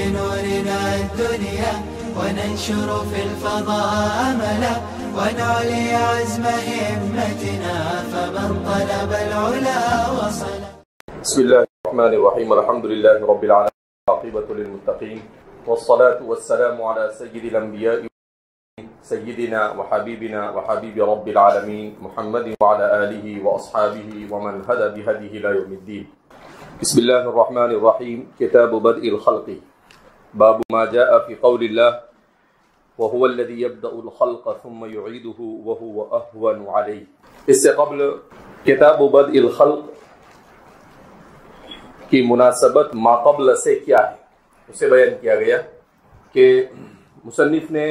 بنورنا الدنيا وننشر في الفضاء أملا ونعلي عزم همتنا فمن طلب العلا وصل. بسم الله الرحمن الرحيم. الحمد لله رب العالمين والعاقبة للمتقين والصلاة والسلام على سيد الأنبياء سيدنا وحبيبنا وحبيب رب العالمين محمد وعلى آله وأصحابه ومن هدى بهديه إلى يوم الدين. بسم الله الرحمن الرحيم. كتاب بدء الخلق. باب ما جاء في قول الله وهو الذي يبدأ الخلق ثم يعيده وهو أهون عليه. اس سے قبل کتاب بدء الخلق کی مناسبت ما قبل سے کیا ہے اسے بیان کیا گیا کہ مصنف نے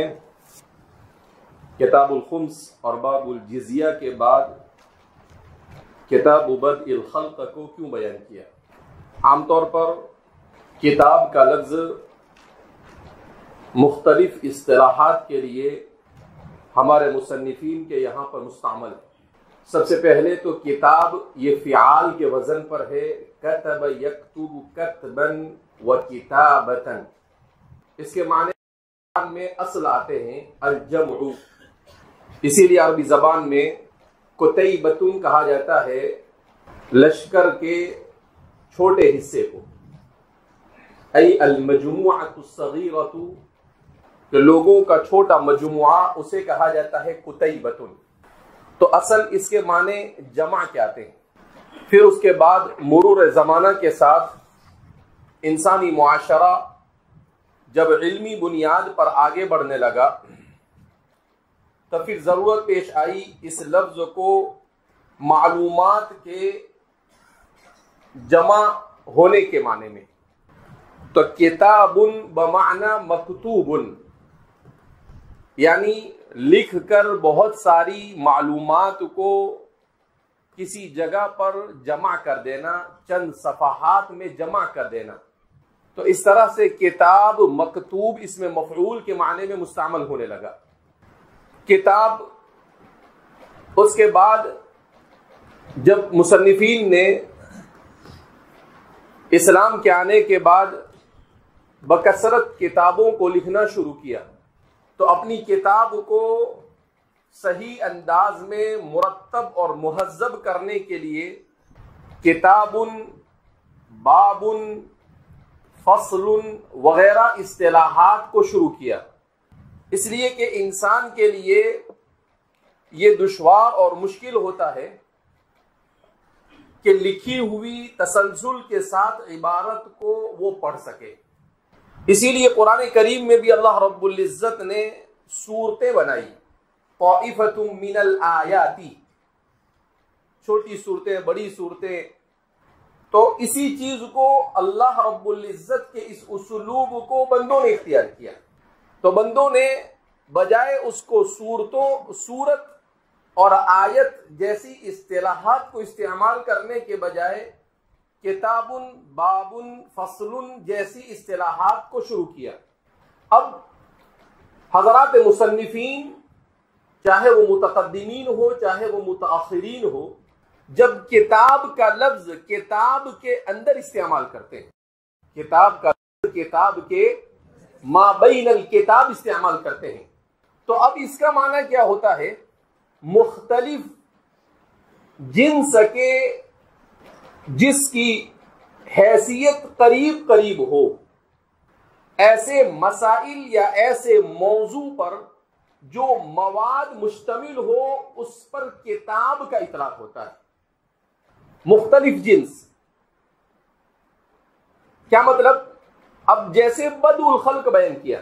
کتاب الخمس اور باب الجزیہ کے بعد کتاب بدء الخلق کو کیوں بیان کیا؟ عام طور پر کتاب کا لفظ مختلف اصطلاحات کے لیے ہمارے مصنفین کے یہاں پر مستعمل ہے. سب سے پہلے تو کتاب یہ فعال کے وزن پر ہے، کتب یکتب کتبا و کتابتا. اس کے معنی میں اصل آتے ہیں الجمع، اسی لیے عربی زبان میں کتیبتن کہا جاتا ہے لشکر کے چھوٹے حصے کو، ای المجموعۃ الصغیرۃ، کہ لوگوں کا چھوٹا مجموعہ اسے کہا جاتا ہے کتیبتن. تو اصل اس کے معنی جمع کے آتے ہیں. پھر اس کے بعد مرور زمانہ کے ساتھ انسانی معاشرہ جب علمی بنیاد پر آگے بڑھنے لگا تو پھر ضرورت پیش آئی اس لفظ کو معلومات کے جمع ہونے کے معنی میں. تو کتاب بمعنی مکتوب، یعنی لکھ کر بہت ساری معلومات کو کسی جگہ پر جمع کر دینا، چند صفحات میں جمع کر دینا. تو اس طرح سے کتاب مکتوب اس میں مفعول کے معنی میں مستعمل ہونے لگا. کتاب اس کے بعد جب مصنفین نے اسلام کے آنے کے بعد بکثرت کتابوں کو لکھنا شروع کیا تو اپنی کتاب کو صحیح انداز میں مرتب اور مہذب کرنے کے لیے کتاب، باب، فصل وغیرہ اصطلاحات کو شروع کیا. اس لیے کہ انسان کے لیے یہ دشوار اور مشکل ہوتا ہے کہ لکھی ہوئی تسلسل کے ساتھ عبارت کو وہ پڑھ سکے. اسی لیے قرآن کریم میں بھی اللہ رب العزت نے سورتیں بنائی، طائفۃ من الآیات، چھوٹی صورتیں، بڑی صورتیں. تو اسی چیز کو اللہ رب العزت کے اس اسلوب کو بندوں نے اختیار کیا. تو بندوں نے بجائے اس کو سورت اور آیت جیسی اصطلاحات کو استعمال کرنے کے بجائے کتاب، باب، فصل جیسی اصطلاحات کو شروع کیا. اب حضرات مصنفین چاہے وہ متقدمین ہو چاہے وہ متاخرین ہو، جب کتاب کا لفظ کتاب کے اندر استعمال کرتے ہیں، کتاب کا کتاب کے ما بین الکتاب استعمال کرتے ہیں، تو اب اس کا معنی کیا ہوتا ہے؟ مختلف جنس کے جس کی حیثیت قریب قریب ہو، ایسے مسائل یا ایسے موضوع پر جو مواد مشتمل ہو اس پر کتاب کا اطلاق ہوتا ہے. مختلف جنس کیا مطلب؟ اب جیسے بدء الخلق بیان کیا،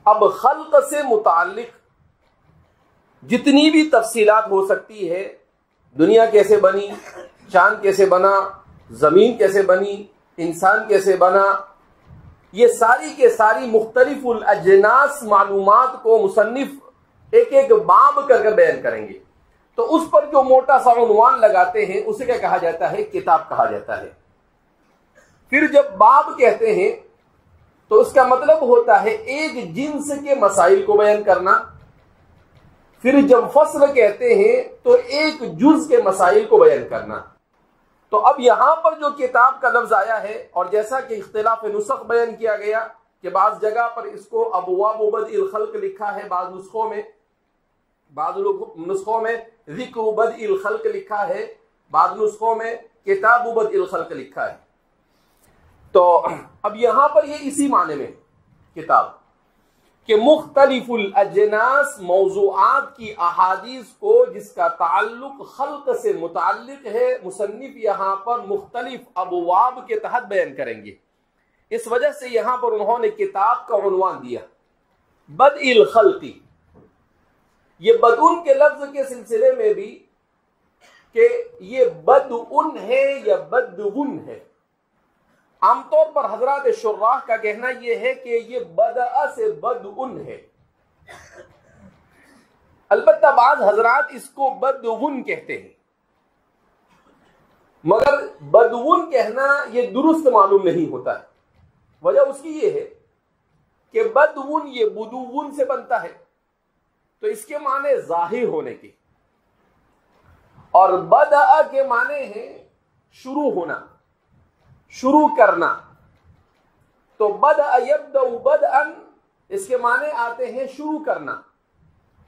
اب خلق سے متعلق جتنی بھی تفصیلات ہو سکتی ہے، دنیا کیسے بنی، چاند کیسے بنا، زمین کیسے بنی، انسان کیسے بنا، یہ ساری کے ساری مختلف الاجناس معلومات کو مصنف ایک ایک باب کر کر بیان کریں گے. تو اس پر جو موٹا سا عنوان لگاتے ہیں اسے کیا کہا جاتا ہے؟ کتاب کہا جاتا ہے. پھر جب باب کہتے ہیں تو اس کا مطلب ہوتا ہے ایک جنس کے مسائل کو بیان کرنا. پھر جب فصل کہتے ہیں تو ایک جز کے مسائل کو بیان کرنا. تو اب یہاں پر جو کتاب کا لفظ آیا ہے، اور جیسا کہ اختلاف نسخ بیان کیا گیا کہ بعض جگہ پر اس کو ابواب بدء الخلق لکھا ہے، بعض نسخوں میں ذکر بدء الخلق لکھا ہے، بعض نسخوں میں کتاب بدء الخلق لکھا ہے۔ تو اب یہاں پر یہ اسی معنی میں کتاب کہ مختلف الاجناس موضوعات کی احادیث کو جس کا تعلق خلق سے متعلق ہے، مصنف یہاں پر مختلف ابواب کے تحت بیان کریں گے۔ اس وجہ سے یہاں پر انہوں نے کتاب کا عنوان دیا بدء الخلق۔ یہ بدء کے لفظ کے سلسلے میں بھی کہ یہ بدء ہے یا بدء ہے، عام طور پر حضرات شراح کا کہنا یہ ہے کہ یہ بدأ سے بدء ہے، البتہ بعض حضرات اس کو بدء کہتے ہیں، مگر بدء کہنا یہ درست معلوم نہیں ہوتا ہے۔ وجہ اس کی یہ ہے کہ بدء یہ بدو سے بنتا ہے، تو اس کے معنی ظاہر ہونے کے، اور بدأ کے معنی ہیں شروع ہونا، شروع کرنا۔ تو بدأ یبدأ بدءا اس کے معنی آتے ہیں شروع کرنا،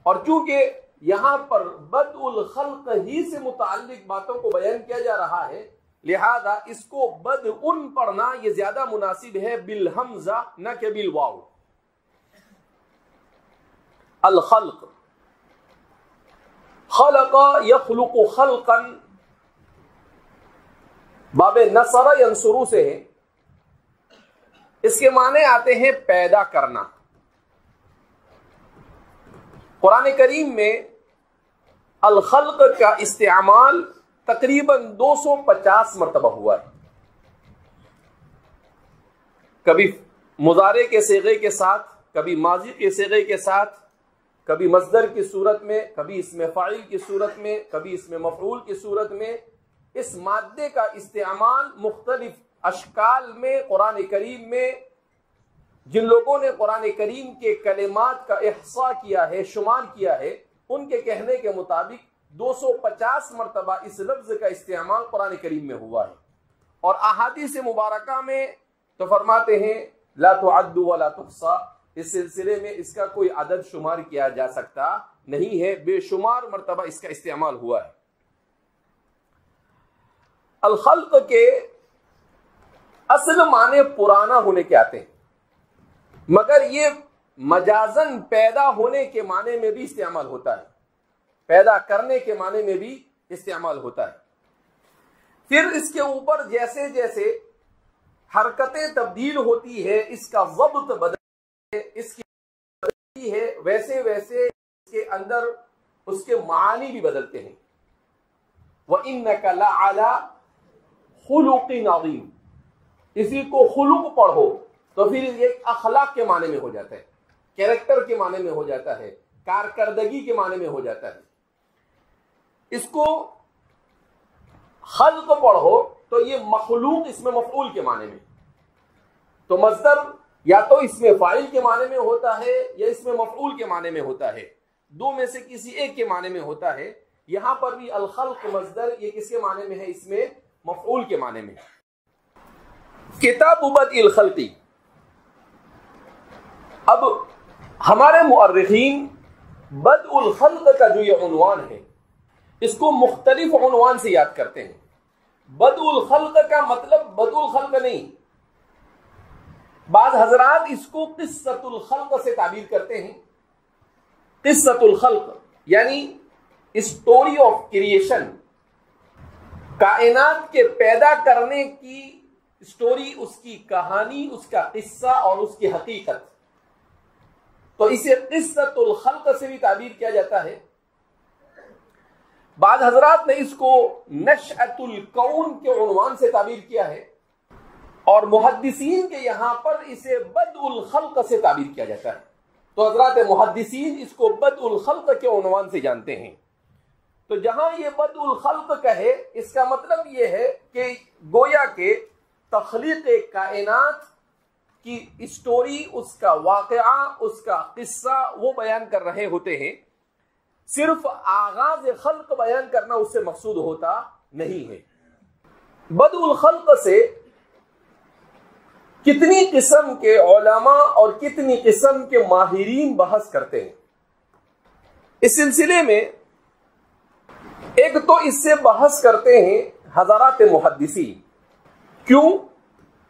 اور چونکہ یہاں پر بدء الخلق ہی سے متعلق باتوں کو بیان کیا جا رہا ہے، لہذا اس کو بدء پڑھنا یہ زیادہ مناسب ہے بالحمزہ نہ کہ بالواو۔ الخلق، خلق یخلق خلقا، باب نصر ینصرو سے ہے، اس کے معنی آتے ہیں پیدا کرنا۔ قرآن کریم میں الخلق کا استعمال تقریباً 250 مرتبہ ہوا ہے، کبھی مضارع کے صیغے کے ساتھ، کبھی ماضی کے صیغے کے ساتھ، کبھی مصدر کی صورت میں، کبھی اسم فاعل کی صورت میں، کبھی اسم مفعول کی صورت میں۔ اس مادے کا استعمال مختلف اشکال میں قرآن کریم میں جن لوگوں نے قرآن کریم کے کلمات کا احصاء کیا ہے، شمار کیا ہے، ان کے کہنے کے مطابق 250 مرتبہ اس لفظ کا استعمال قرآن کریم میں ہوا ہے، اور احادیث مبارکہ میں تو فرماتے ہیں لا تعد ولا تحصى، اس سلسلے میں اس کا کوئی عدد شمار کیا جا سکتا نہیں ہے، بے شمار مرتبہ اس کا استعمال ہوا ہے۔ الخلق کے اصل معنی پرانا ہونے کے آتے ہیں، مگر یہ مجازن پیدا ہونے کے معنی میں بھی استعمال ہوتا ہے، پیدا کرنے کے معنی میں بھی استعمال ہوتا ہے۔ پھر اس کے اوپر جیسے جیسے حرکتیں تبدیل ہوتی ہے، اس کا ضبط بدلتی ہے، اس کی بدلتی ہے، ویسے ویسے اس کے اندر اس کے معانی بھی بدلتے ہیں۔ وَإِنَّكَ لَعَلَىٰ خُلُقٍ عَظِيمٍ، اسی کو خلق پڑھو تو پھر یہ اخلاق کے معنی میں ہو جاتا ہے، کیریکٹر کے معنی میں ہو جاتا ہے، کارکردگی کے معنی میں ہو جاتا ہے۔ اس کو خلق پڑھو تو یہ مخلوق اس میں مفعول کے معنی میں، تو مصدر یا تو اس میں فاعل کے معنی میں ہوتا ہے یا اس میں مفعول کے معنی میں ہوتا ہے، دو میں سے کسی ایک کے معنی میں ہوتا ہے۔ یہاں پر بھی الخلق مصدر یہ کس کے معنی میں ہے؟ اس میں مفعول کے معنی میں۔ کتاب بدء الخلق، اب ہمارے مؤرخین بدء الخلق کا جو یہ عنوان ہے اس کو مختلف عنوان سے یاد کرتے ہیں۔ بدء الخلق کا مطلب بدء الخلق نہیں، بعض حضرات اس کو قصۃ الخلق سے تعبیر کرتے ہیں۔ قصۃ الخلق یعنی اسٹوری آف کریشن، کائنات کے پیدا کرنے کی اسٹوری، اس کی کہانی، اس کا قصہ اور اس کی حقیقت، تو اسے قصۃ الخلق سے بھی تعبیر کیا جاتا ہے۔ بعض حضرات نے اس کو نشأۃ الکون کے عنوان سے تعبیر کیا ہے، اور محدثین کے یہاں پر اسے بدء الخلق سے تعبیر کیا جاتا ہے، تو حضرات محدثین اس کو بدء الخلق کے عنوان سے جانتے ہیں۔ تو جہاں یہ بدء الخلق کہے، اس کا مطلب یہ ہے کہ گویا کہ تخلیق کائنات کی اسٹوری، اس کا واقعہ، اس کا قصہ وہ بیان کر رہے ہوتے ہیں، صرف آغاز خلق بیان کرنا اس سے مقصود ہوتا نہیں ہے۔ بدء الخلق سے کتنی قسم کے علماء اور کتنی قسم کے ماہرین بحث کرتے ہیں. اس سلسلے میں ایک تو اس سے بحث کرتے ہیں حضرات محدثین. کیوں؟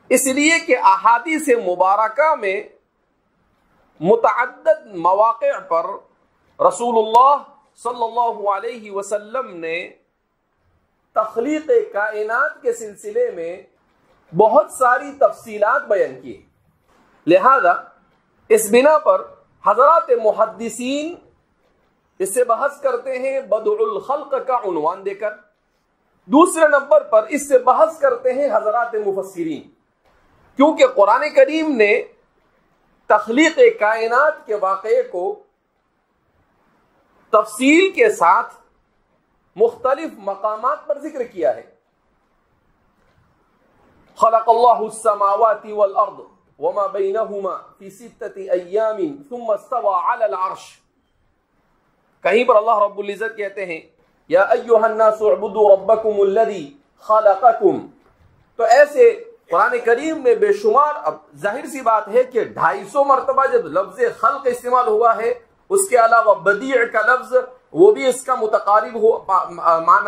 اس لیے کہ احادیث مبارکہ میں متعدد مواقع پر رسول اللہ صلی اللہ علیہ وسلم نے تخلیق کائنات کے سلسلے میں بہت ساری تفصیلات بیان کی. لہذا اس بنا پر حضرات محدثین اس سے بحث کرتے ہیں بدء الخلق کا عنوان دے کر. دوسرے نمبر پر اس سے بحث کرتے ہیں حضرات مفسرین، کیونکہ قرآن کریم نے تخلیق کائنات کے واقعے کو تفصیل کے ساتھ مختلف مقامات پر ذکر کیا ہے. خلق اللہ السماوات والارض وما بینہما فی 6 ایام ثم استوى علی العرش. کہیں پر اللہ رب العزت کہتے ہیں یا ایھا الناس اعبدوا ربکم الذی خلقکم. تو ایسے قرآن کریم میں بے شمار، اب ظاہر سی بات ہے کہ 250 مرتبہ جب لفظ خلق استعمال ہوا ہے، اس کے علاوہ بدیع کا لفظ وہ بھی اس کا متقارب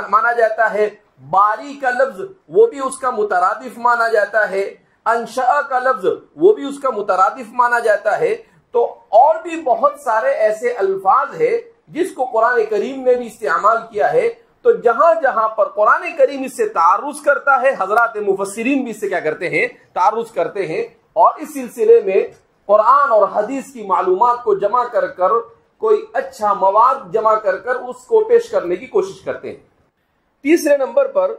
مانا جاتا ہے، باری کا لفظ وہ بھی اس کا مترادف مانا جاتا ہے، انشاء کا لفظ وہ بھی اس کا مترادف مانا جاتا ہے. تو اور بھی بہت سارے ایسے الفاظ ہیں جس کو قرآن کریم نے بھی استعمال کیا ہے. تو جہاں جہاں پر قرآن کریم اس سے تعرض کرتا ہے، حضرات مفسرین بھی اس سے کیا کرتے ہیں؟ تعرض کرتے ہیں. اور اس سلسلے میں قرآن اور حدیث کی معلومات کو جمع کر کر کوئی اچھا مواد جمع کر کر اس کو پیش کرنے کی کوشش کرتے ہیں. تیسرے نمبر پر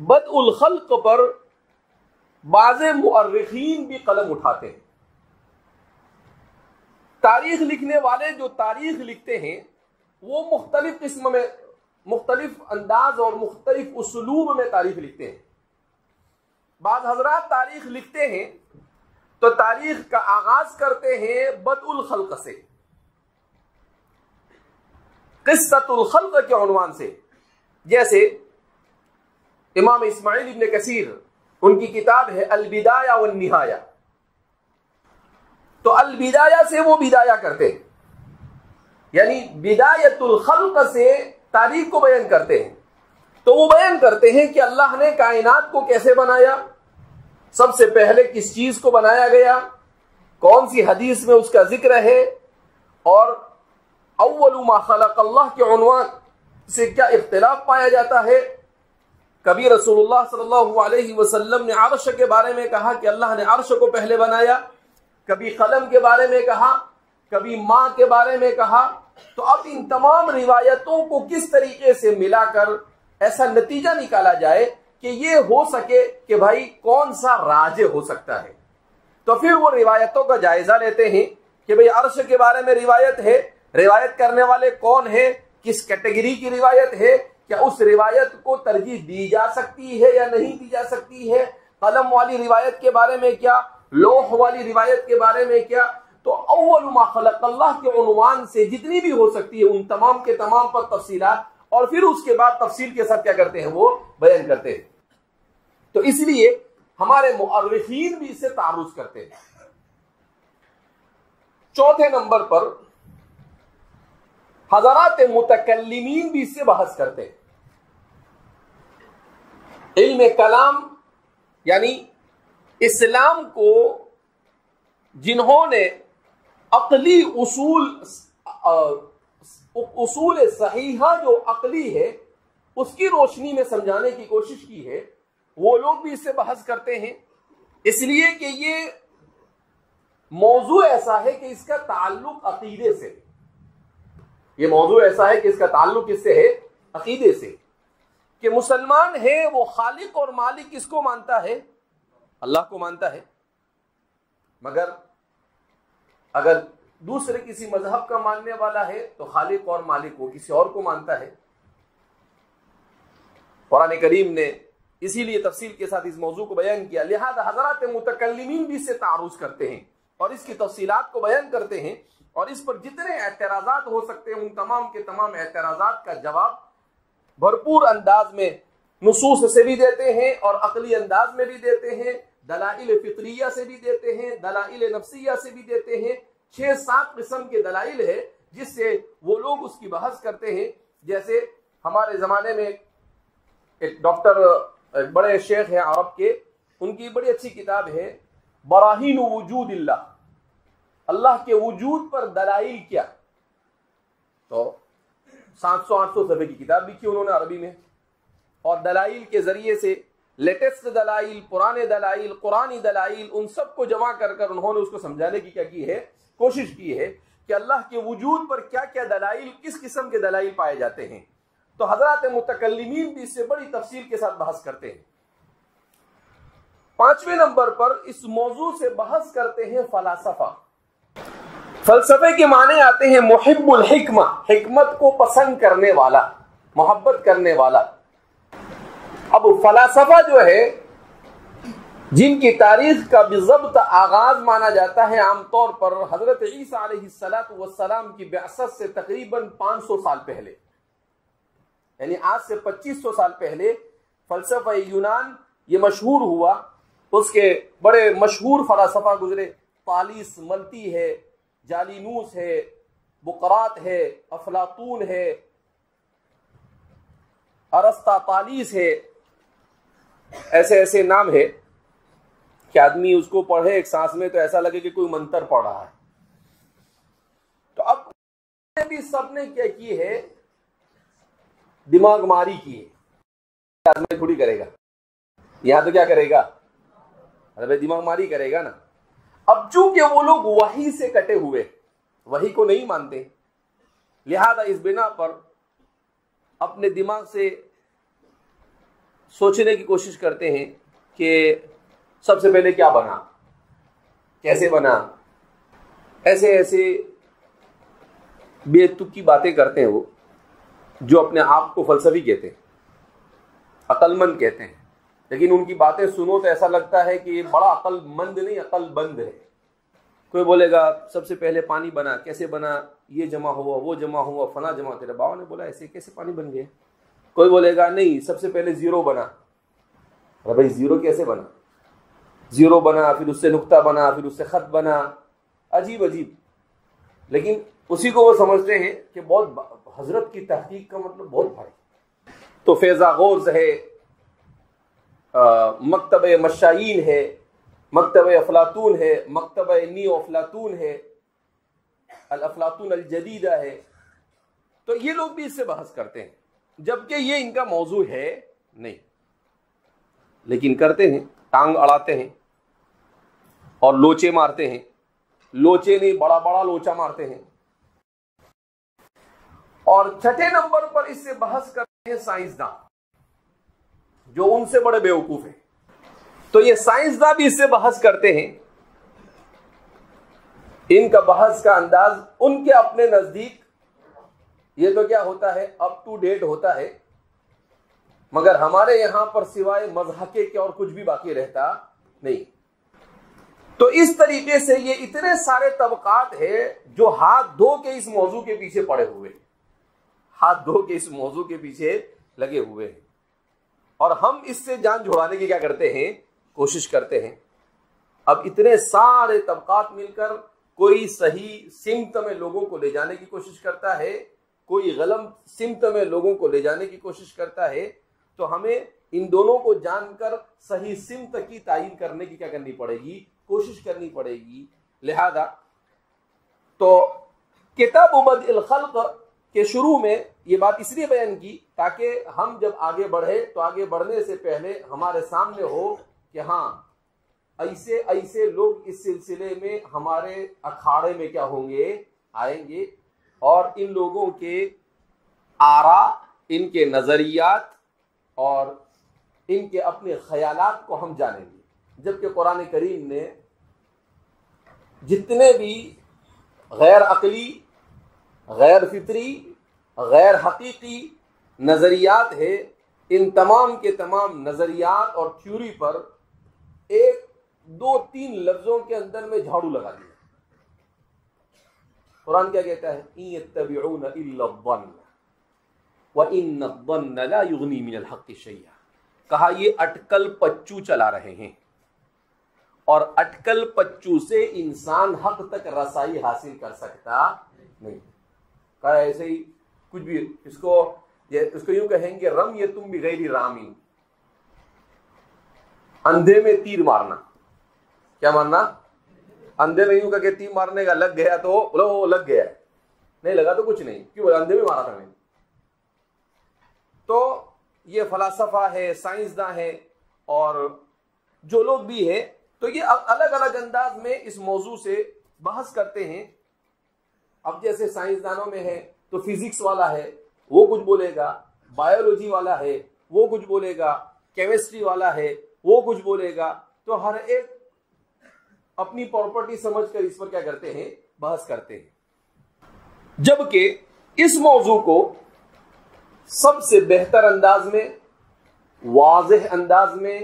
بدء الخلق پر بعض مؤرخین بھی قلم اٹھاتے ہیں. تاریخ لکھنے والے جو تاریخ لکھتے ہیں وہ مختلف قسم میں، مختلف انداز اور مختلف اسلوب میں تاریخ لکھتے ہیں. بعض حضرات تاریخ لکھتے ہیں تو تاریخ کا آغاز کرتے ہیں بدء الخلق سے، قصۃ الخلق کے عنوان سے. جیسے امام اسماعیل ابن کثیر، ان کی کتاب ہے البدایہ والنہایہ. تو البدایہ سے وہ بدایہ کرتے ہیں، یعنی بدایت الخلق سے تاریخ کو بیان کرتے ہیں. تو وہ بیان کرتے ہیں کہ اللہ نے کائنات کو کیسے بنایا، سب سے پہلے کس چیز کو بنایا گیا، کون سی حدیث میں اس کا ذکر ہے، اور اول ما خلق اللہ کے عنوان سے کیا اختلاف پایا جاتا ہے. کبھی رسول اللہ صلی اللہ علیہ وسلم نے عرش کے بارے میں کہا کہ اللہ نے عرش کو پہلے بنایا، کبھی قلم کے بارے میں کہا، کبھی ماں کے بارے میں کہا. تو اب ان تمام روایتوں کو کس طریقے سے ملا کر ایسا نتیجہ نکالا جائے کہ یہ ہو سکے کہ بھائی کون سا راجح ہو سکتا ہے. تو پھر وہ روایتوں کا جائزہ لیتے ہیں کہ بھئی عرش کے بارے میں روایت ہے، روایت کرنے والے کون ہیں، کس کیٹیگری کی روایت ہے، کیا اس روایت کو ترجیح دی جا سکتی ہے یا نہیں دی جا سکتی ہے، قلم والی روایت کے بارے میں کیا، لوح والی روایت کے بارے میں کیا. تو اول ما خلق اللہ کے عنوان سے جتنی بھی ہو سکتی ہے ان تمام کے تمام پر تفصیلات، اور پھر اس کے بعد تفصیل کے ساتھ کیا کرتے ہیں، وہ بیان کرتے ہیں. تو اس لیے ہمارے مؤرخین بھی اس سے تعرض کرتے ہیں. چوتھے نمبر پر حضرات متکلمین بھی اس سے بحث کرتے ہیں. علم کلام یعنی اسلام کو جنہوں نے عقلی اصول صحیحہ جو عقلی ہے اس کی روشنی میں سمجھانے کی کوشش کی ہے، وہ لوگ بھی اس سے بحث کرتے ہیں. اس لیے کہ یہ موضوع ایسا ہے کہ اس کا تعلق عقیدے سے، یہ موضوع ایسا ہے کہ اس کا تعلق کس سے ہے، عقیدے سے. کہ مسلمان ہے وہ خالق اور مالک کس کو مانتا ہے، اللہ کو مانتا ہے. مگر اگر دوسرے کسی مذہب کا ماننے والا ہے تو خالق اور مالک وہ کسی اور کو مانتا ہے. قرآن کریم نے اسی لیے تفصیل کے ساتھ اس موضوع کو بیان کیا. لہذا حضرات متکلمین بھی اس سے تعرض کرتے ہیں اور اس کی تفصیلات کو بیان کرتے ہیں، اور اس پر جتنے اعتراضات ہو سکتے ہیں ان تمام کے تمام اعتراضات کا جواب بھرپور انداز میں نصوص سے بھی دیتے ہیں اور عقلی انداز میں بھی دیتے ہیں، دلائل فطریہ سے بھی دیتے ہیں، دلائل نفسیہ سے بھی دیتے ہیں۔ 6-7 قسم کے دلائل ہے جس سے وہ لوگ اس کی بحث کرتے ہیں۔ جیسے ہمارے زمانے میں ایک ڈاکٹر، بڑے شیخ ہیں عرب کے، ان کی بڑی اچھی کتاب ہے براہین وجود اللہ، اللہ کے وجود پر دلائل کیا، تو 700-800 صفحے کی کتاب لکھی انہوں نے عربی میں، اور دلائل کے ذریعے سے لیٹسٹ دلائل، پرانے دلائل، قرآنی دلائل، ان سب کو جمع کر کر انہوں نے اس کو سمجھانے کی کیا کی ہے، کوشش کی ہے کہ اللہ کے وجود پر کیا کیا دلائل، کس قسم کے دلائل پائے جاتے ہیں۔ تو حضرات متکلمین بھی اس سے بڑی تفصیل کے ساتھ بحث کرتے ہیں۔ 5ویں نمبر پر اس موضوع سے بحث کرتے ہیں فلاسفہ۔ فلسفے کے معنی آتے ہیں محب الحکمہ، حکمت کو پسند کرنے والا، محبت کرنے والا۔ اب فلاسفہ جو ہے، جن کی تاریخ کا بالضبط آغاز مانا جاتا ہے عام طور پر حضرت عیسیٰ علیہ السلام کی بعثت سے تقریباً 500 سال پہلے، یعنی آج سے 2500 سال پہلے فلسفہ یونان یہ مشہور ہوا۔ اس کے بڑے مشہور فلاسفہ گزرے، طالیس ملتی ہے، جالینوس ہے، بقراط ہے، افلاطون ہے، ارسطا طالیس ہے، ایسے ایسے نام ہے کہ آدمی اس کو پڑھے ایک سانس میں تو ایسا لگے کہ کوئی منتر پڑھ رہا ہے۔ تو اب بھی سب نے کیا کی ہے، دماغ ماری کی ہے۔ آدمی تھوڑی کرے گا یہاں، تو کیا کرے گا، ارے بھائی دماغ ماری کرے گا نا۔ اب چونکہ وہ لوگ وحی سے کٹے ہوئے، وحی کو نہیں مانتے، لہذا اس بنا پر اپنے دماغ سے سوچنے کی کوشش کرتے ہیں کہ سب سے پہلے کیا بنا، کیسے بنا، ایسے ایسے بے تک کی باتیں کرتے ہیں وہ، جو اپنے آپ کو فلسفی کہتے ہیں، عقل مند کہتے ہیں، لیکن ان کی باتیں سنو تو ایسا لگتا ہے کہ یہ بڑا عقل مند نہیں، عقل بند ہے۔ کوئی بولے گا سب سے پہلے پانی بنا، کیسے بنا، یہ جمع ہوا، وہ جمع ہوا، فلاں جمع، تیرے باوا نے بولا ایسے کیسے پانی بن گئے۔ کوئی بولے گا نہیں، سب سے پہلے زیرو بنا۔ ارے بھائی زیرو کیسے بنا، زیرو بنا، پھر اس سے نقطہ بنا، پھر اس سے خط بنا، عجیب عجیب۔ لیکن اسی کو وہ سمجھتے ہیں کہ بہت حضرت کی تحقیق کا مطلب بہت بھاری۔ تو فیضاغورز ہے، مکتبہ مشائین ہے، مکتبہ افلاطون ہے، مکتبہ نیو افلاطون ہے، الافلاطون الجدیدہ ہے۔ تو یہ لوگ بھی اس سے بحث کرتے ہیں، جبکہ یہ ان کا موضوع ہے نہیں، لیکن کرتے ہیں، ٹانگ اڑاتے ہیں اور لوچے مارتے ہیں، لوچے نہیں بڑا بڑا لوچا مارتے ہیں۔ اور 6 نمبر پر اس سے بحث کرتے ہیں سائنسداں، جو ان سے بڑے بیوقوف ہیں۔ تو یہ سائنسداں بھی اس سے بحث کرتے ہیں۔ ان کا بحث کا انداز ان کے اپنے نزدیک یہ تو کیا ہوتا ہے، اپ ٹو ڈیٹ ہوتا ہے، مگر ہمارے یہاں پر سوائے مضحکے کے اور کچھ بھی باقی رہتا نہیں۔ تو اس طریقے سے یہ اتنے سارے طبقات ہیں جو ہاتھ دھو کے اس موضوع کے پیچھے پڑے ہوئے، ہاتھ دھو کے اس موضوع کے پیچھے لگے ہوئے ہیں، اور ہم اس سے جان چھڑانے کی کیا کرتے ہیں، کوشش کرتے ہیں۔ اب اتنے سارے طبقات مل کر کوئی صحیح سمت میں لوگوں کو لے جانے کی کوشش کرتا ہے، کوئی غلط سمت میں لوگوں کو لے جانے کی کوشش کرتا ہے، تو ہمیں ان دونوں کو جان کر صحیح سمت کی تعین کرنے کی کیا کرنی پڑے گی، کوشش کرنی پڑے گی۔ لہذا تو کتاب بدء الخلق کے شروع میں یہ بات اس لیے بیان کی تاکہ ہم جب آگے بڑھے تو آگے بڑھنے سے پہلے ہمارے سامنے ہو کہ ہاں ایسے ایسے لوگ اس سلسلے میں ہمارے اکھاڑے میں کیا ہوں گے، آئیں گے، اور ان لوگوں کے آراء، ان کے نظریات اور ان کے اپنے خیالات کو ہم جانیں گے۔ جبکہ قرآن کریم نے جتنے بھی غیر عقلی، غیر فطری، غیر حقیقی نظریات ہیں، ان تمام کے تمام نظریات اور تھیوری پر 1 2 3 لفظوں کے اندر میں جھاڑو لگا دیا۔ قرآن کیا کہتا ہے، إِن يَتَّبِعُونَ إِلَّا الظَّنَّ وَإِنَّ الظَّنَّ لَا يُغْنِي مِنَ الْحَقِّ شَيْئًا۔ کہا یہ اٹکل پچو چلا رہے ہیں اور اٹکل پچو سے انسان حق تک رسائی حاصل کر سکتا نہیں. کہا ایسے ہی کچھ بھی اس کو یوں کہیں گے رم یہ تم بغیر رامی، اندھے میں تیر مارنا. کیا مارنا؟ اندھے میں یوں کہ تیر مارنے کا لگ گیا تو وہ لگ گیا، نہیں لگا تو کچھ نہیں، کیوں اندھے میں مارا تھا میں. تو یہ فلاسفہ ہے، سائنسداں ہے اور جو لوگ بھی ہیں تو یہ الگ الگ انداز میں اس موضوع سے بحث کرتے ہیں. اب جیسے سائنسدانوں میں ہے تو فزکس والا ہے وہ کچھ بولے گا، بایولوجی والا ہے وہ کچھ بولے گا، کیمسٹری والا ہے وہ کچھ بولے گا. تو ہر ایک اپنی پراپرٹی سمجھ کر اس پر کیا کرتے ہیں؟ بحث کرتے ہیں. جبکہ اس موضوع کو سب سے بہتر انداز میں، واضح انداز میں،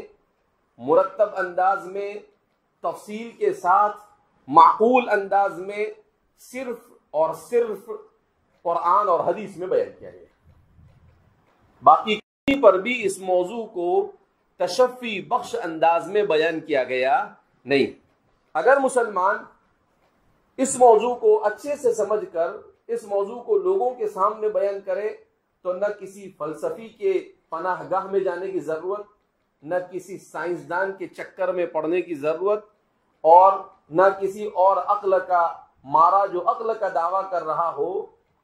مرتب انداز میں، تفصیل کے ساتھ معقول انداز میں صرف اور صرف قرآن اور حدیث میں بیان کیا گیا. باقی کہیں پر بھی اس موضوع کو تشفی بخش انداز میں بیان کیا گیا نہیں. اگر مسلمان اس موضوع کو اچھے سے سمجھ کر اس موضوع کو لوگوں کے سامنے بیان کرے تو نہ کسی فلسفی کے پناہ گاہ میں جانے کی ضرورت، نہ کسی سائنسدان کے چکر میں پڑنے کی ضرورت، اور نہ کسی اور عقل کا مارا جو عقل کا دعویٰ کر رہا ہو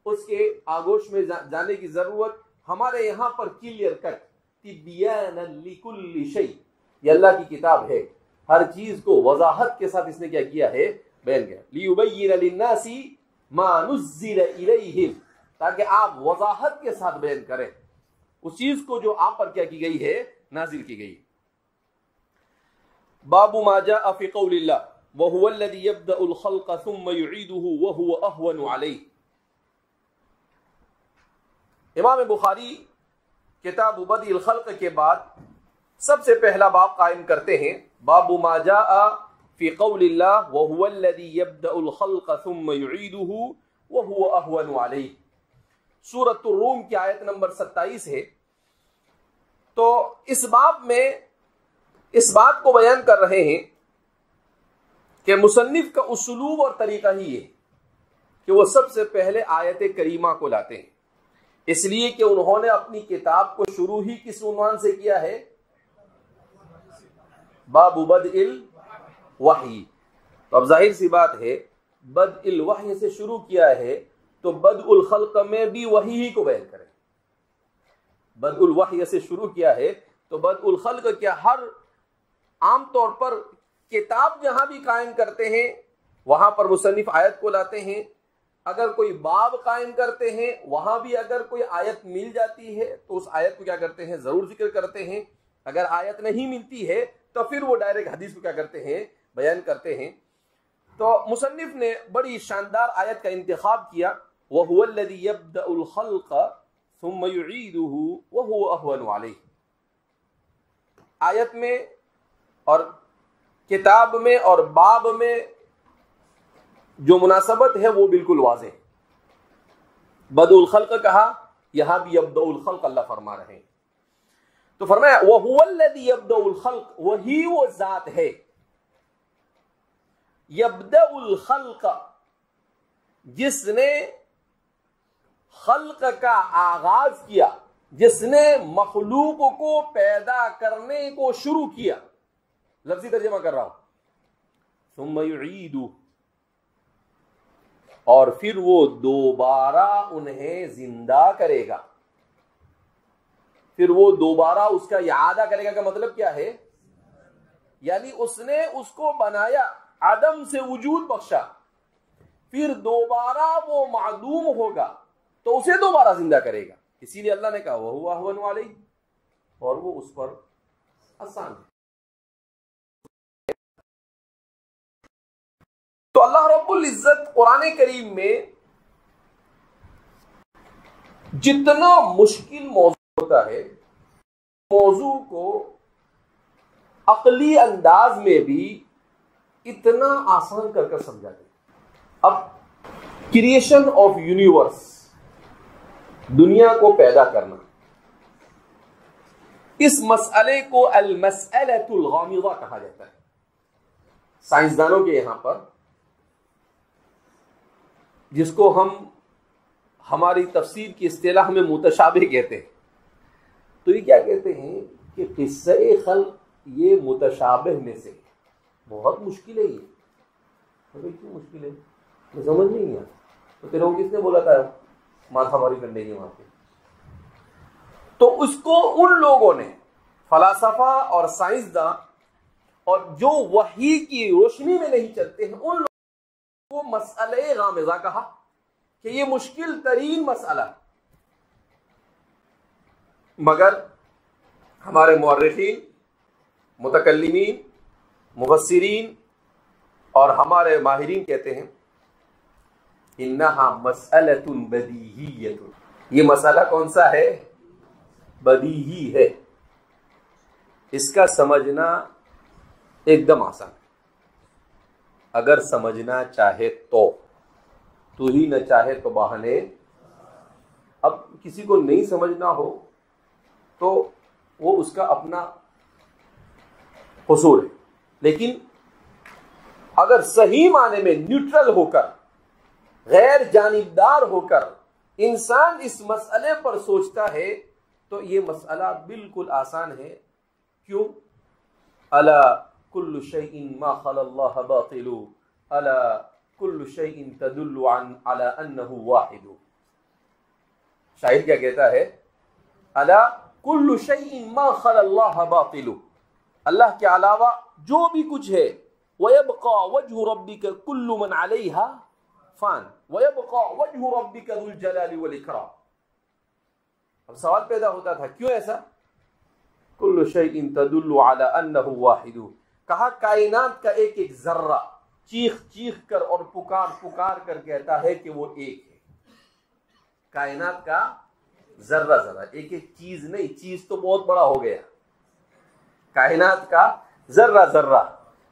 اس کے آگوش میں جانے کی ضرورت. ہمارے یہاں پر کلیئر کٹ تبیانا لکل شیء، یہ اللہ کی کتاب ہے، ہر چیز کو وضاحت کے ساتھ اس نے کیا ہے؟ بیان کیا. لیبین للناس ما نزل الیہم، تاکہ آپ وضاحت کے ساتھ بیان کریں اس چیز کو جو آپ پر کیا کی گئی ہے؟ نازل کی گئی. باب ما جاء فی قول اللہ وهو الذی یبدأ الخلق ثم یعیدہ وهو اہون علیہ. امام بخاری کتاب بدء الخلق کے بعد سب سے پہلا باب قائم کرتے ہیں، باب ما جاء فی قول اللہ وهو الذی یبدأ الخلق ثم یعیدہ وهو اہون علیہ. سورۃ الروم کی آیت نمبر 27 ہے. تو اس باب میں اس بات کو بیان کر رہے ہیں کہ مصنف کا اسلوب اور طریقہ ہی ہے کہ وہ سب سے پہلے آیت کریمہ کو لاتے ہیں، اس لیے کہ انہوں نے اپنی کتاب کو شروع ہی کس عنوان سے کیا ہے؟ باب بدء الوحی. تو اب ظاہر سی بات ہے بدء الوحی سے شروع کیا ہے تو بدء الخلق میں بھی وحی ہی کو بیان کریں. بدء الوحی سے شروع کیا ہے تو بدء الخلق کیا؟ ہر عام طور پر کتاب جہاں بھی قائم کرتے ہیں وہاں پر مصنف آیت کو لاتے ہیں. اگر کوئی باب قائم کرتے ہیں وہاں بھی اگر کوئی آیت مل جاتی ہے تو اس آیت کو کیا کرتے ہیں؟ ضرور ذکر کرتے ہیں. اگر آیت نہیں ملتی ہے تو پھر وہ ڈائریکٹ حدیث کو کیا کرتے ہیں؟ بیان کرتے ہیں. تو مصنف نے بڑی شاندار آیت کا انتخاب کیا، وَهُوَ الَّذِي يَبْدَأُ الْخَلْقَ ثُمَّ يُعِيدُهُ وَهُوَ أَهْوَنُ عَلَيْهِ. آیت میں اور کتاب میں اور باب میں جو مناسبت ہے وہ بالکل واضح. بدء الخلق کہا، یہاں بھی یبدأ الخلق اللہ فرما رہے ہیں. تو فرمایا وَهُوَ الَّذِي يَبْدَأُ الْخَلْقَ، وہی وہ ذات ہے یبدأ الخلق جس نے خلق کا آغاز کیا، جس نے مخلوق کو پیدا کرنے کو شروع کیا. لفظی ترجمہ کر رہا ہوں. ثم یعید، اور پھر وہ دوبارہ انہیں زندہ کرے گا. پھر وہ دوبارہ اس کا اعادہ کرے گا کا مطلب کیا ہے؟ یعنی اس نے اس کو بنایا، عدم سے وجود بخشا، پھر دوبارہ وہ معدوم ہوگا تو اسے دوبارہ زندہ کرے گا. اسی لیے اللہ نے کہا وَهُوَ أَهْوَنُ عَلَيْهِ، اور وہ اس پر آسان ہے. تو اللہ رب العزت قرآن کریم میں جتنا مشکل موضوع ہوتا ہے موضوع کو عقلی انداز میں بھی اتنا آسان کر کر سمجھاتے ہیں. اب کریشن آف یونیورس، دنیا کو پیدا کرنا، اس مسئلے کو المسئلۃ الغامضہ کہا جاتا ہے. سائنسدانوں کے یہاں پر، جس کو ہم ہماری تفسیر کی اصطلاح میں متشابہ کہتے ہیں. تو یہ کیا کہتے ہیں کہ قصہ خلق یہ متشابہ میں سے بہت مشکل ہے. یہ کیوں مشکل ہے؟ میں سمجھ نہیں آیا. تو تیرے کو کس نے بولا تھا ماتھا ماری کرنے کی وہاں پہ؟ تو اس کو ان لوگوں نے، فلاسفہ اور سائنسداں اور جو وحی کی روشنی میں نہیں چلتے ہیں، ان لوگوں کو مسئلہ غامضہ کہا کہ یہ مشکل ترین مسئلہ. مگر ہمارے مورخین، متکلمین، مفسرین اور ہمارے ماہرین کہتے ہیں انہا مسئلۃ بدیہیۃ. یہ مسئلہ کون سا ہے؟ بدیہی ہے. اس کا سمجھنا ایک دم آسان ہے اگر سمجھنا چاہے تو ہی نہ چاہے تو بہانے. اب کسی کو نہیں سمجھنا ہو تو وہ اس کا اپنا قصور ہے، لیکن اگر صحیح معنی میں نیوٹرل ہو کر، غیر جانبدار ہو کر انسان اس مسئلے پر سوچتا ہے تو یہ مسئلہ بالکل آسان ہے. کیوں؟ الا کل شیء ما خلا اللہ باطل الا کل شیء تدل علی انہ واحد. شاعر کیا کہتا ہے؟ الا کل شیء ما خلا اللہ باطل. اللہ کے علاوہ جو بھی کچھ ہے، وَيَبْقَى وَجْهُ رَبِّكَ كُلُّ مَنْ عَلَيْهَا فَانٍ وَيَبْقَى وَجْهُ رَبِّكَ ذُو الْجَلَالِ وَالْإِكْرَامِ. اب سوال پیدا ہوتا تھا کیوں ایسا؟ کل شیء تدل علی انہ واحد. کہا کائنات کا ایک ایک ذرہ چیخ چیخ کر اور پکار پکار کر کہتا ہے کہ وہ ایک ہے. کائنات کا ذرہ ذرہ، ایک ایک چیز نہیں، چیز تو بہت بڑا ہو گیا. کائنات کا ذرہ ذرہ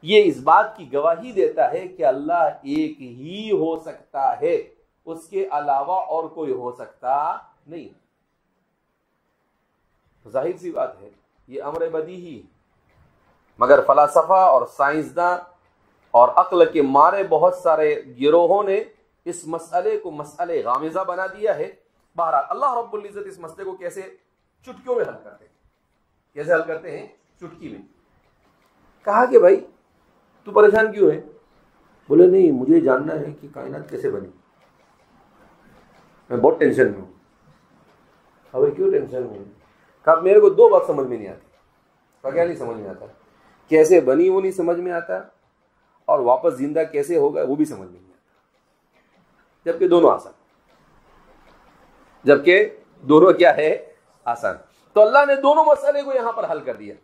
یہ اس بات کی گواہی دیتا ہے کہ اللہ ایک ہی ہو سکتا ہے، اس کے علاوہ اور کوئی ہو سکتا نہیں. ظاہر سی بات ہے، یہ امر بدیہی. مگر فلاسفہ اور سائنسداں اور عقل کے مارے بہت سارے گروہوں نے اس مسئلے کو مسئلہ غامضہ بنا دیا ہے. بہرحال اللہ رب العزت اس مسئلے کو کیسے چٹکیوں میں حل کرتے ہیں. کیسے حل کرتے ہیں؟ چٹکی میں. کہا کہ بھائی تو پریشان کیوں ہے؟ بولے نہیں، مجھے جاننا ہے کہ کائنات کیسے بنی. میں بہت ٹینشن میں ہوں. ابھی کیوں ٹینشن میں ہوں؟ کہا میرے کو دو بات سمجھ میں نہیں آتی. کیا نہیں سمجھ میں آتا؟ کیسے بنی وہ نہیں سمجھ میں آتا، اور واپس زندہ کیسے ہوگا وہ بھی سمجھ میں نہیں آتا. جبکہ دونوں آسان، جبکہ دونوں کیا ہے؟ آسان. تو اللہ نے دونوں مسئلے کو یہاں پر حل کر دیا.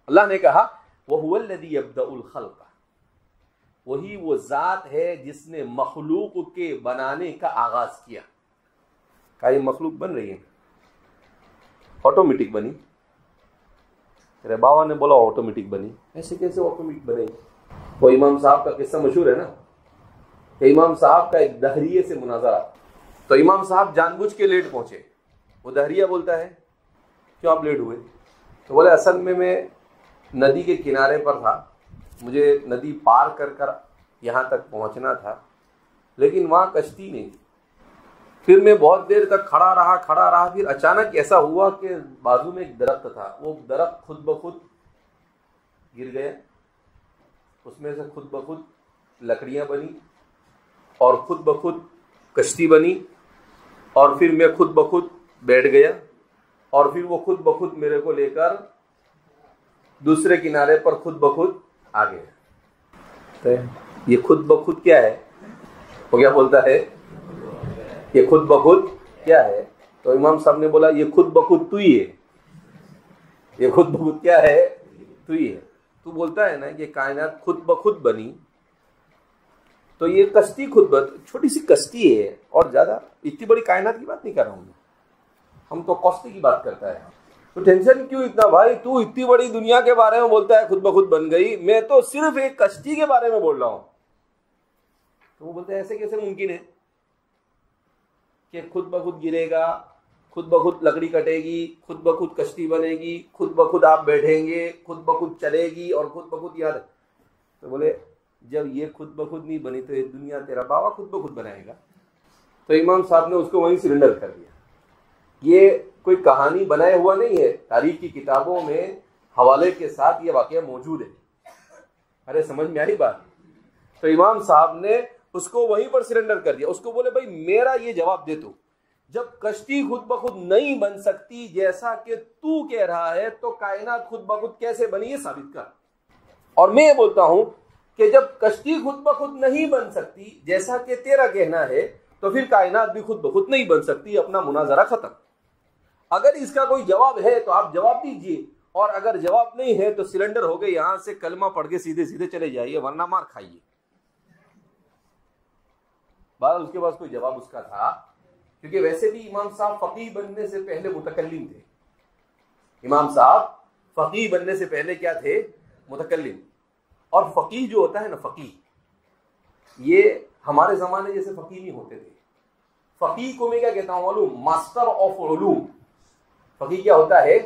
اللہ نے کہا وَهُوَ الَّذِي يَبْدَأُ الْخَلْقَ. وہی وہ ذات ہے جس نے مخلوق کے بنانے کا آغاز کیا. کہا یہ مخلوق بن رہی ہے، آٹومیٹک بنی. تیرے بابا نے بولا آٹومیٹک بنی. ایسے کیسے آٹومیٹک بنے؟ وہ امام صاحب کا قصہ مشہور ہے نا، کہ امام صاحب کا ایک دہریے سے مناظرہ. تو امام صاحب جان بوجھ کے لیٹ پہنچے. وہ دہریہ بولتا ہے کیوں آپ لیٹ ہوئے؟ تو بولے اصل میں ندی کے کنارے پر تھا، مجھے ندی پار کر کر یہاں تک پہنچنا تھا، لیکن وہاں کشتی نہیں. پھر میں بہت دیر تک کھڑا رہا. پھر اچانک ایسا ہوا کہ بازو میں ایک درخت تھا، وہ درخت خود بخود گر گیا. اس میں سے خود بخود لکڑیاں بنی اور خود بخود کشتی بنی، اور پھر میں خود بخود بیٹھ گیا، اور پھر وہ خود بخود میرے کو لے کر دوسرے کنارے پر خود بخود آ گیا. یہ خود بخود کیا ہے؟ وہ کیا بولتا ہے؟ یہ خود بخود کیا ہے؟ تو امام صاحب نے بولا یہ خود بخود تو ہی ہے. یہ خود بخود کیا ہے؟ تو ہی ہے. تو بولتا ہے نا کہ کائنات خود بخود بنی، تو یہ کشتی چھوٹی سی کشتی ہے، اور زیادہ اتنی بڑی کائنات کی بات نہیں کر رہا ہوں میں. ہم تو کشتی کی بات کرتا ہے. تو ٹینشن کیوں اتنا بھائی؟ تو اتنی بڑی دنیا کے بارے میں بولتا ہے خود بخود بن گئی، میں تو صرف ایک کشتی کے بارے میں بول رہا ہوں. تو وہ بولتے ہیں ایسے کیسے ممکن ہے کہ خود بخود گرے گا، خود بخود لکڑی کٹے گی، خود بخود کشتی بنے گی، خود بخود آپ بیٹھیں گے، خود بخود چلے گی اور خود بخود یاد. تو بولے جب یہ خود بخود نہیں بنی تو یہ دنیا تیرا بابا خود بخود بنائے گا. تو امام صاحب نے اس کو وہیں سرنڈر کر دیا. یہ کوئی کہانی بنائے ہوا نہیں ہے، تاریخ کی کتابوں میں حوالے کے ساتھ یہ واقعہ موجود ہے. ارے سمجھ میں آئی بات؟ تو امام صاحب نے اس کو وہیں پر سرنڈر کر دیا. اس کو بولے بھائی میرا یہ جواب دے تو، جب کشتی خود بخود نہیں بن سکتی جیسا کہ تو کہہ رہا ہے تو کائنات خود بخود کیسے بنی یہ ثابت کر. اور میں یہ بولتا ہوں کہ جب کشتی خود بخود نہیں بن سکتی جیسا کہ تیرا کہنا ہے تو پھر کائنات بھی خود بخود نہیں بن سکتی. اپنا مناظرہ ختم. اگر اس کا کوئی جواب ہے تو آپ جواب دیجئے، اور اگر جواب نہیں ہے تو سلنڈر ہو گئے یہاں سے کلمہ پڑھ کے سیدھے سیدھے چلے جائیے، ورنہ مار کھائیے. بعد اس کے پاس کوئی جواب اس کا تھا، کیونکہ ویسے بھی امام صاحب فقیہ بننے سے پہلے متکلم تھے. امام صاحب فقیہ بننے سے پہلے کیا تھے؟ متکلم. اور فقیہ جو ہوتا ہے نا، فقیہ یہ ہمارے زمانے جیسے فقیہ نہیں ہوتے تھے. فقیہ کو میں کیا کہتا ہوں؟ علوم، ماسٹر آف علوم. فقیہ کیا ہوتا ہے؟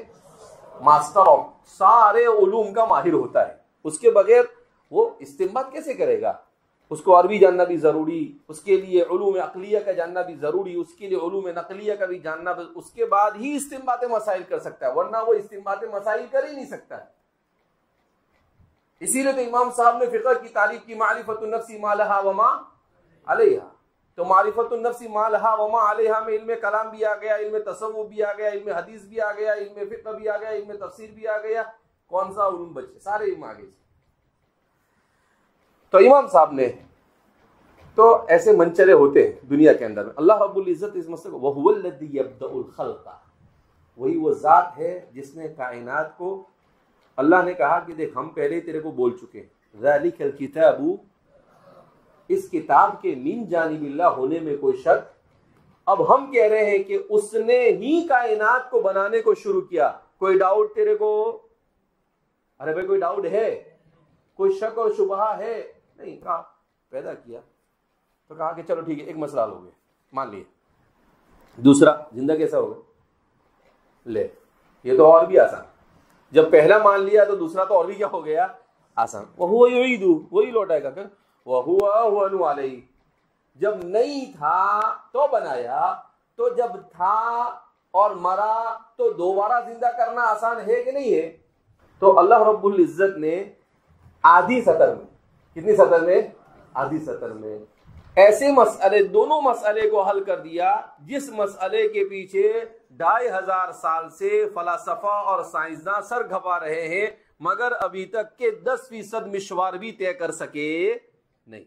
ماسٹر آف، سارے علوم کا ماہر ہوتا ہے. اس کے بغیر وہ استنباط کیسے کرے گا؟ اس کو عربی جاننا بھی ضروری، اس کے لیے علوم عقلیہ کا جاننا بھی ضروری، اس کے لیے علوم نقلیہ کا بھی جاننا بھی، اس کے بعد ہی استنباط مسائل کر سکتا ہے، ورنہ وہ استنباط مسائل کر ہی نہیں سکتا ہے. اسی لیے تو امام صاحب نے فقہ کی تعریف کی معرفت النفس ما لہا وما علیہا. تو معرفت النفس ما لہا وما علیہا میں علم کلام بھی آ گیا، علم تصوف بھی آ گیا، علم حدیث بھی آ گیا، علم فقہ بھی آ گیا، علم تفسیر بھی آ گیا. کون سا علوم بچے؟ سارے علم آ گئے. تو امام صاحب نے تو ایسے منچلے ہوتے ہیں دنیا کے اندر. اللہ رب العزت اس مسئلے کو وَهُوَ الَّذِي يَبْدَأُ الْخَلْقَ، وہی وہ ذات ہے جس نے کائنات کو، اللہ نے کہا کہ دیکھ ہم پہلے تیرے کو بول چکے ہیں، ذَلِكَ الْكِتَابُ، اس کتاب کے من جانب اللہ ہونے میں کوئی شک. اب ہم کہہ رہے ہیں کہ اس نے ہی کائنات کو بنانے کو شروع کیا. کوئی ڈاؤٹ تیرے کو؟ ارے بھائی کوئی ڈاؤٹ ہے؟ کوئی شک اور شبہ ہے؟ نہیں. کہا پیدا کیا تو کہا کہ چلو ٹھیک ہے، ایک مسئلہ حل ہو گیا، مان لیے. دوسرا زندہ کیسا ہوگا؟ لے یہ تو اور بھی آسان. جب پہلا مان لیا تو دوسرا تو اور بھی کیا ہو گیا؟ آسان. وَهُوَ يُعِيدُ، وہی لوٹائے گا. کہ وَهُوَ أَهْوَنُ عَلَيْهِ، جب نہیں تھا تو بنایا، تو جب تھا اور مرا تو دوبارہ زندہ کرنا آسان ہے کہ نہیں ہے؟ تو اللہ رب العزت نے آدھی سطر میں، کتنی سطر میں؟ آدھی سطر میں ایسے مسئلے، دونوں مسئلے کو حل کر دیا جس مسئلے کے پیچھے 2500 سال سے فلاسفہ اور سائنسداں سر کھپا رہے ہیں، مگر ابھی تک کے 10% مشوار بھی طے کر سکے نہیں.